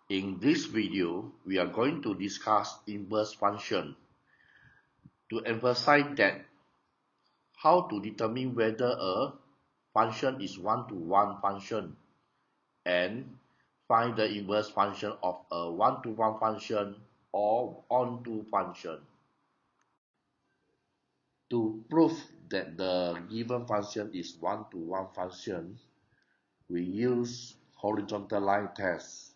In this video, we are going to discuss inverse function. To emphasize that how to determine whether a function is one-to-one function and find the inverse function of a one-to-one function or onto function. To prove that the given function is one-to-one function, we use horizontal line test.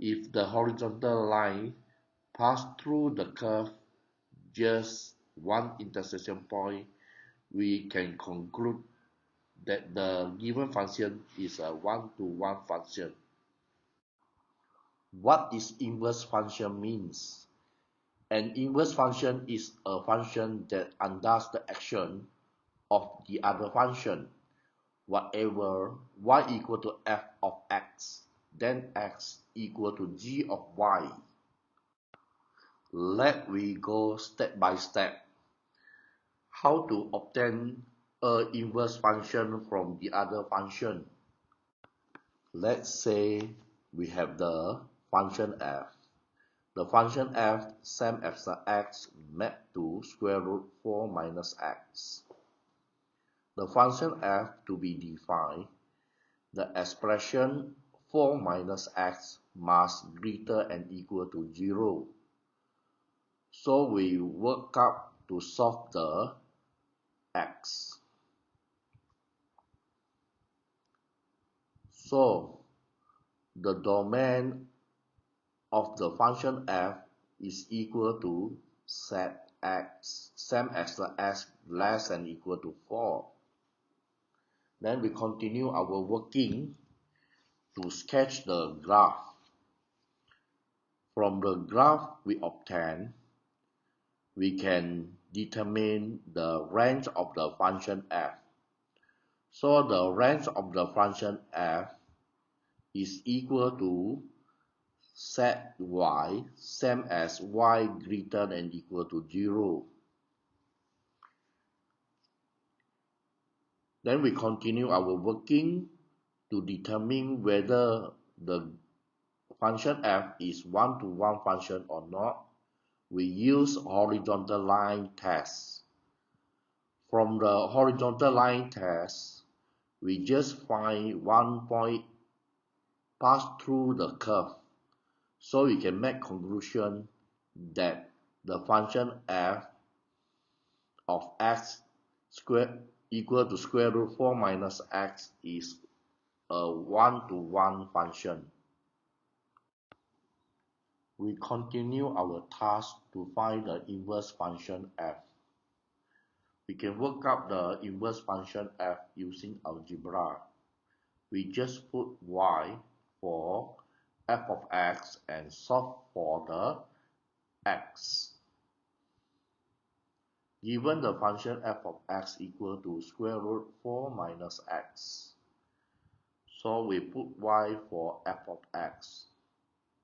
If the horizontal line pass through the curve just one intersection point, we can conclude that the given function is a one-to-one function. What is inverse function means? An inverse function is a function that undoes the action of the other function. Whatever y equal to f of x, then x equal to g of y. Let we go step by step. How to obtain an inverse function from the other function? Let's say we have the function f. The function f same as the x mapped to square root 4 minus x. The function f to be defined, the expression 4 minus x must greater and equal to 0. So we work up to solve the x. So the domain of the function f is equal to set x, same as the x less than equal to 4. Then we continue our working to sketch the graph. From the graph we obtain, we can determine the range of the function f. So the range of the function f is equal to set y same as y greater than equal to 0. Then we continue our working to determine whether the function f is one-to-one function or not. We use horizontal line test. From the horizontal line test, we just find one point pass through the curve. So we can make conclusion that the function f of x squared equal to square root 4 minus x is a one-to-one function. We continue our task to find the inverse function f. We can work out the inverse function f using algebra. We just put y for f of x and solve for the x. Given the function f of x equal to square root 4 minus x. So we put y for f of x.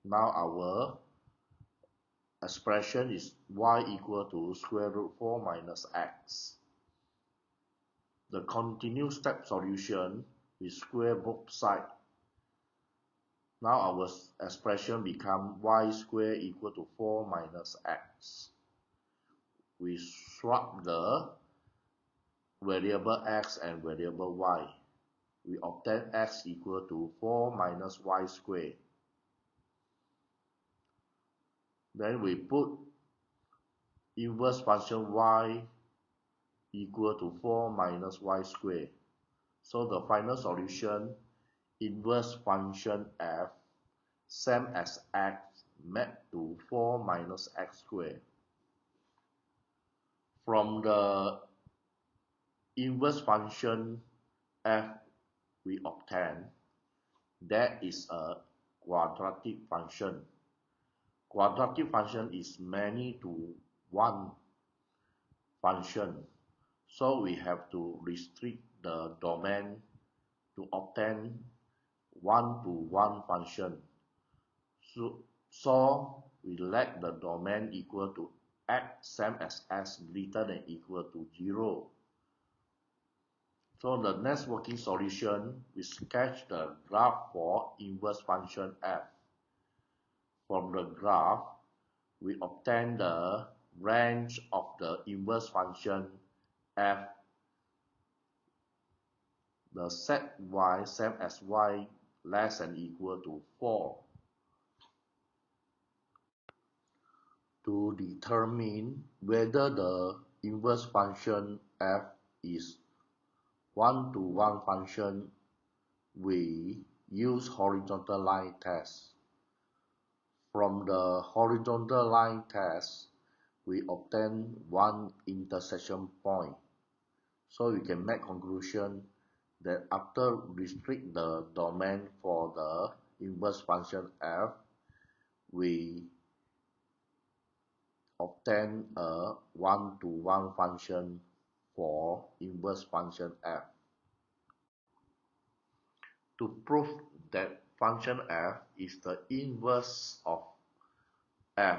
Now our expression is y equal to square root 4 minus x. The continuous step solution, we square both sides. Now our expression becomes y squared equal to 4 minus x. We swap the variable x and variable y. We obtain x equal to 4 minus y squared. Then we put inverse function y equal to 4 minus y squared. So the final solution, inverse function f same as x mapped to 4 minus x squared. From the inverse function f we obtain, that is a quadratic function. Quadratic function is many to one function, so we have to restrict the domain to obtain one-to-one function. So we let the domain equal to x same as x greater than equal to 0. So the next working solution, we sketch the graph for inverse function f. from the graph, we obtain the range of the inverse function f, the set y same as y less than equal to 4. To determine whether the inverse function f is one-to-one function, we use horizontal line test. From the horizontal line test, we obtain one intersection point. So we can make conclusion that after restrict the domain for the inverse function f, we obtain a one-to-one function for inverse function f. To prove that function f is the inverse of f,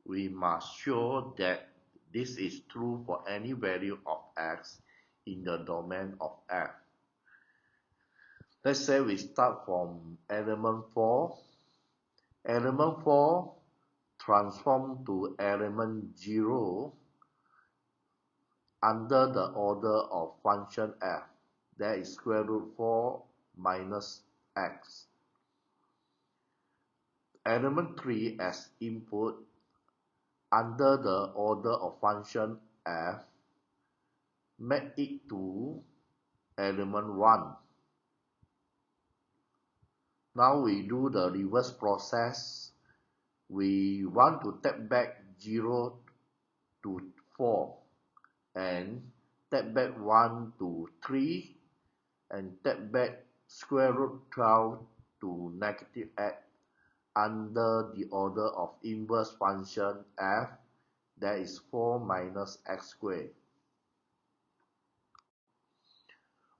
we must show that this is true for any value of x in the domain of f. Let's say we start from element 4. Element 4 transform to element 0 under the order of function f, that is square root 4 minus x. Element 3 as input under the order of function f, make it to element 1. Now we do the reverse process. We want to take back 0 to 4 and take back 1 to 3 and take back square root 12 to negative x under the order of inverse function f, that is 4 minus x squared.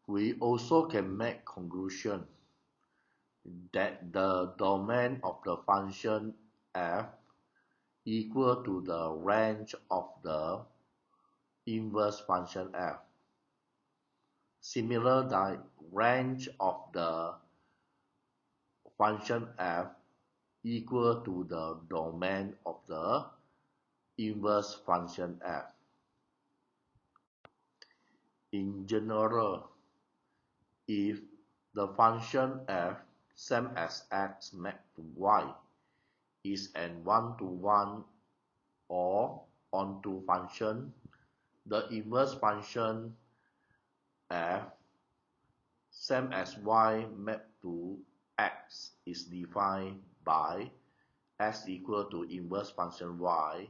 We also can make conclusion that the domain of the function f equal to the range of the inverse function f. Similar, the range of the function f equal to the domain of the inverse function f. In general, if the function f same as x mapped to y is an one-to-one or onto function, the inverse function f same as y mapped to x is defined by x equal to inverse function y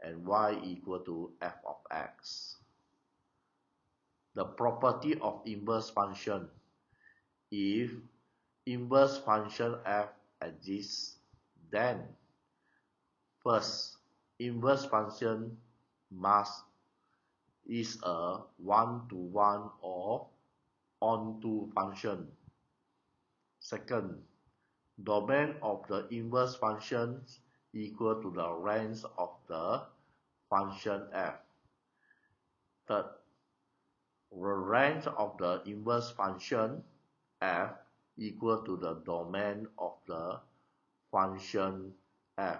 and y equal to f of x. The property of inverse function: if inverse function f exists, then first, inverse function is a one-to-one or onto function. Second, domain of the inverse function equal to the range of the function f. Third, the range of the inverse function f equal to the domain of the function f.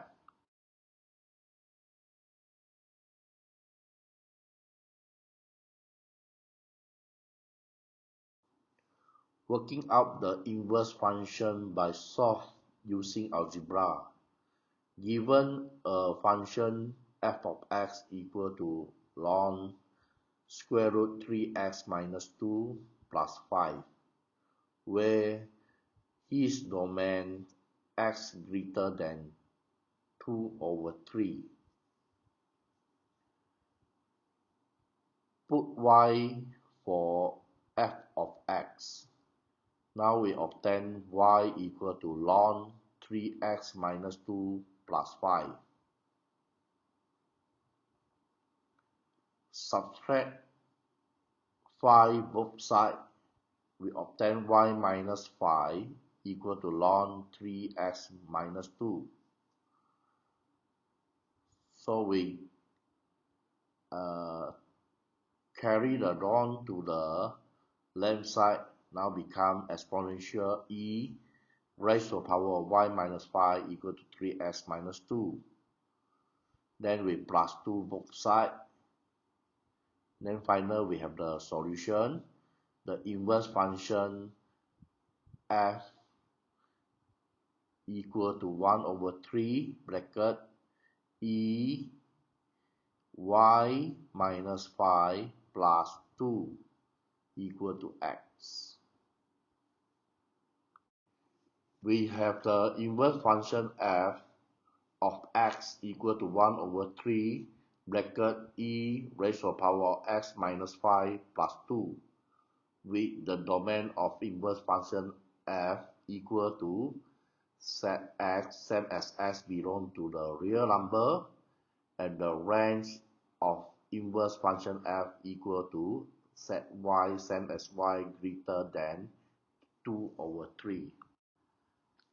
Working out the inverse function by solve using algebra. Given a function f of x equal to ln square root 3x minus 2 plus 5, where his domain x greater than 2 over 3. Put y for f of x. Now we obtain y equal to ln 3x minus 2 plus 5. Subtract 5 both sides. We obtain y minus 5 equal to ln 3x minus 2. So we carry the ln to the left side, now become exponential e raised to the power of y minus 5 equal to 3x minus 2. Then we plus 2 both sides. Then finally we have the solution. The inverse function f equal to 1 over 3 bracket e y minus 5 plus 2 equal to x. We have the inverse function f of x equal to 1 over 3 bracket e raised to the power of x minus 5 plus 2 with the domain of inverse function f equal to set x same as x belong to the real number, and the range of inverse function f equal to set y same as y greater than 2 over 3.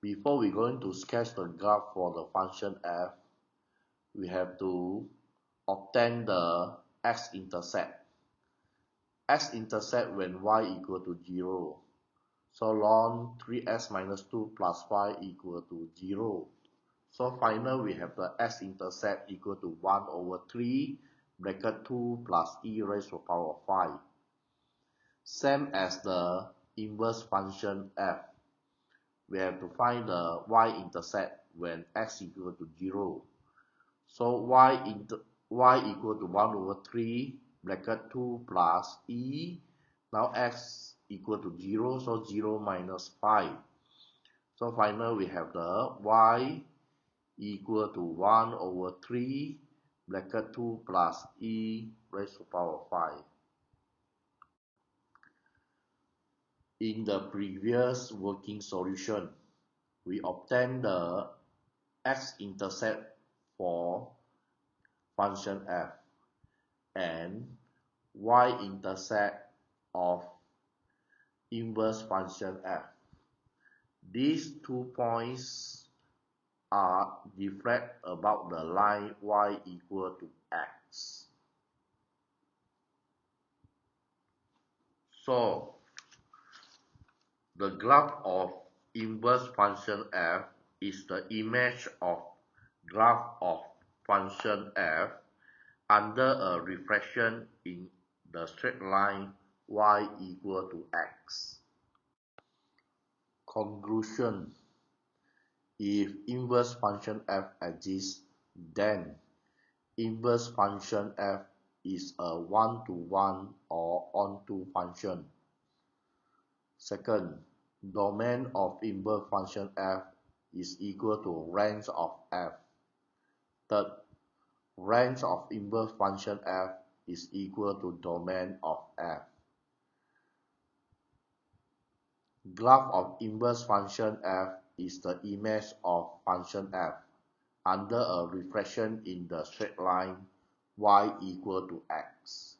Before we going to sketch the graph for the function f, we have to obtain the x-intercept. X-intercept when y equal to 0. So long 3x minus 2 plus 5 equal to 0. So finally we have the x-intercept equal to 1 over 3 bracket 2 plus e raised to the power of 5. Same as the inverse function f. We have to find the y-intercept when x equal to 0. So y equal to 1 over 3 bracket 2 plus e. Now x equal to 0, so 0 minus 5. So finally we have the y equal to 1 over 3 bracket 2 plus e raised to the power of 5. In the previous working solution, we obtained the x-intercept for function f and y-intercept of inverse function f. These 2 points are different about the line y equal to x. So the graph of inverse function f is the image of graph of function f under a reflection in the straight line y equal to x. Conclusion: if inverse function f exists, then inverse function f is a one-to-one or onto function. Second, domain of inverse function f is equal to range of f. Third, range of inverse function f is equal to domain of f. Graph of inverse function f is the image of function f under a reflection in the straight line y equal to x.